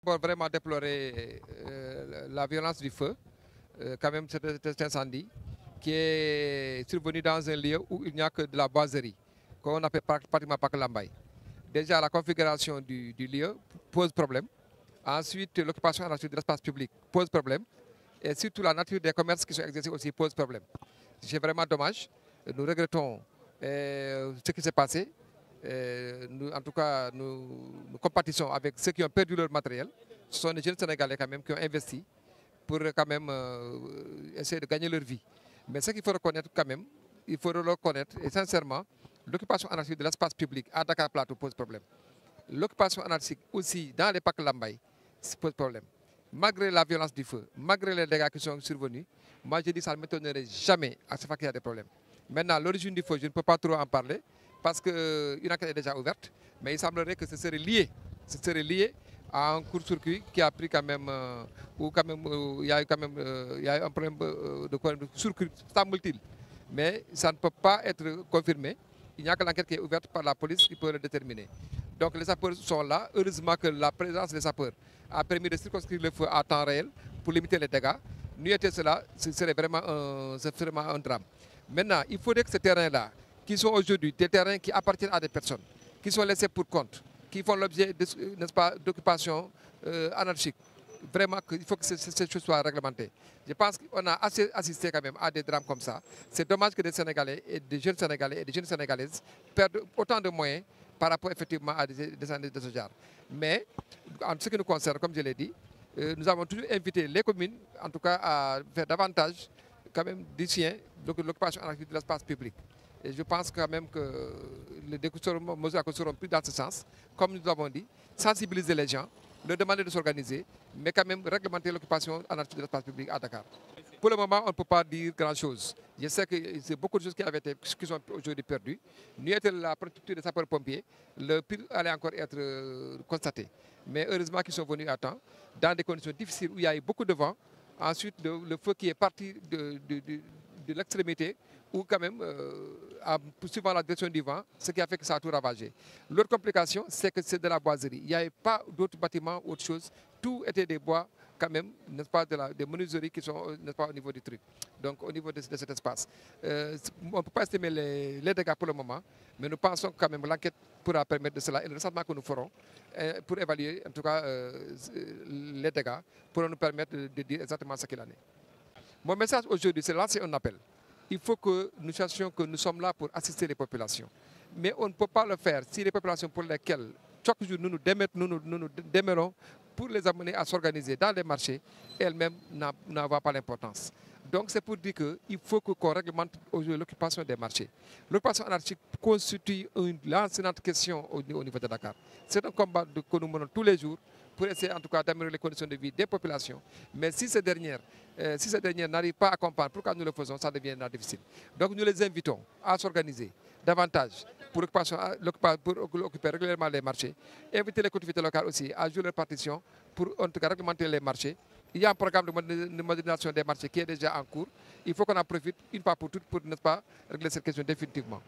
Pour vraiment déplorer la violence du feu, quand même cet incendie qui est survenu dans un lieu où il n'y a que de la boiserie, qu'on appelle pratiquement Pakalambay. Déjà, la configuration du lieu pose problème. Ensuite, l'occupation de l'espace public pose problème. Et surtout, la nature des commerces qui sont exercés aussi pose problème. C'est vraiment dommage. Nous regrettons ce qui s'est passé. En tout cas, nous compatissons avec ceux qui ont perdu leur matériel. Ce sont des jeunes Sénégalais quand même qui ont investi pour quand même essayer de gagner leur vie. Mais ce qu'il faut reconnaître quand même, il faut le reconnaître, et sincèrement, l'occupation anarchique de l'espace public à Dakar Plateau pose problème. L'occupation anarchique aussi dans les parcs Lambay pose problème. Malgré la violence du feu, malgré les dégâts qui sont survenus, moi je dis que ça ne m'étonnerait jamais à ce fait qu'il y a des problèmes. Maintenant, l'origine du feu, je ne peux pas trop en parler parce qu'une enquête est déjà ouverte, mais il semblerait que ce serait lié à un court-circuit qui a pris quand même, ou quand même, il y a quand même, il y a un problème de circuit, semble-t-il. Mais ça ne peut pas être confirmé. Il n'y a que l'enquête qui est ouverte par la police qui peut le déterminer. Donc les sapeurs sont là. Heureusement que la présence des sapeurs a permis de circonscrire le feu à temps réel pour limiter les dégâts. Nous était cela, ce serait vraiment un drame. Maintenant, il faudrait que ces terrains-là, qui sont aujourd'hui des terrains qui appartiennent à des personnes, qui sont laissés pour compte, qui font l'objet d'occupations anarchiques, vraiment il faut que ces choses soient réglementées. Je pense qu'on a assez assisté quand même à des drames comme ça. C'est dommage que des Sénégalais et des jeunes Sénégalais et des jeunes Sénégalaises perdent autant de moyens par rapport effectivement à des incendies de ce genre. Mais en ce qui nous concerne, comme je l'ai dit, nous avons toujours invité les communes, en tout cas, à faire davantage quand même d'occupation de l'espace public. Et je pense quand même que les mesures seront prises dans ce sens, comme nous l'avons dit, sensibiliser les gens, leur demander de s'organiser, mais quand même réglementer l'occupation anarchique de l'espace public à Dakar. Pour le moment, on ne peut pas dire grand-chose. Je sais que c'est beaucoup de choses qui sont aujourd'hui perdues. Nous étions la structure des sapeurs-pompiers, le pire allait encore être constaté. Mais heureusement qu'ils sont venus à temps, dans des conditions difficiles où il y a eu beaucoup de vent. Ensuite, le feu qui est parti de l'extrémité, ou quand même, suivant la direction du vent, ce qui a fait que ça a tout ravagé. L'autre complication, c'est que c'est de la boiserie. Il n'y avait pas d'autres bâtiments, autre chose. Tout était des bois, quand même, n'est-ce pas, des menuiseries qui sont, n'est-ce pas, au niveau du truc. Donc, au niveau de cet espace. On ne peut pas estimer les dégâts pour le moment, mais nous pensons quand même que l'enquête pourra permettre de cela et le recensement que nous ferons pour évaluer, en tout cas, les dégâts, pourront nous permettre de dire exactement ce qu'il en est. Mon message aujourd'hui, c'est lancer un appel. Il faut que nous sachions que nous sommes là pour assister les populations. Mais on ne peut pas le faire si les populations pour lesquelles chaque jour nous nous démêlons pour les amener à s'organiser dans les marchés, elles-mêmes n'ont pas l'importance. Donc c'est pour dire qu'il faut qu'on réglemente l'occupation des marchés. L'occupation anarchique constitue une lancinante question au niveau de Dakar. C'est un combat que nous menons tous les jours pour essayer en tout cas d'améliorer les conditions de vie des populations. Mais si ces dernières n'arrivent pas à comprendre pourquoi nous le faisons, ça devient difficile. Donc nous les invitons à s'organiser davantage pour occuper régulièrement les marchés, inviter les collectivités locales aussi à jouer leur partition pour en tout cas réglementer les marchés. Il y a un programme de modernisation des marchés qui est déjà en cours. Il faut qu'on en profite une fois pour toutes pour ne pas régler cette question définitivement.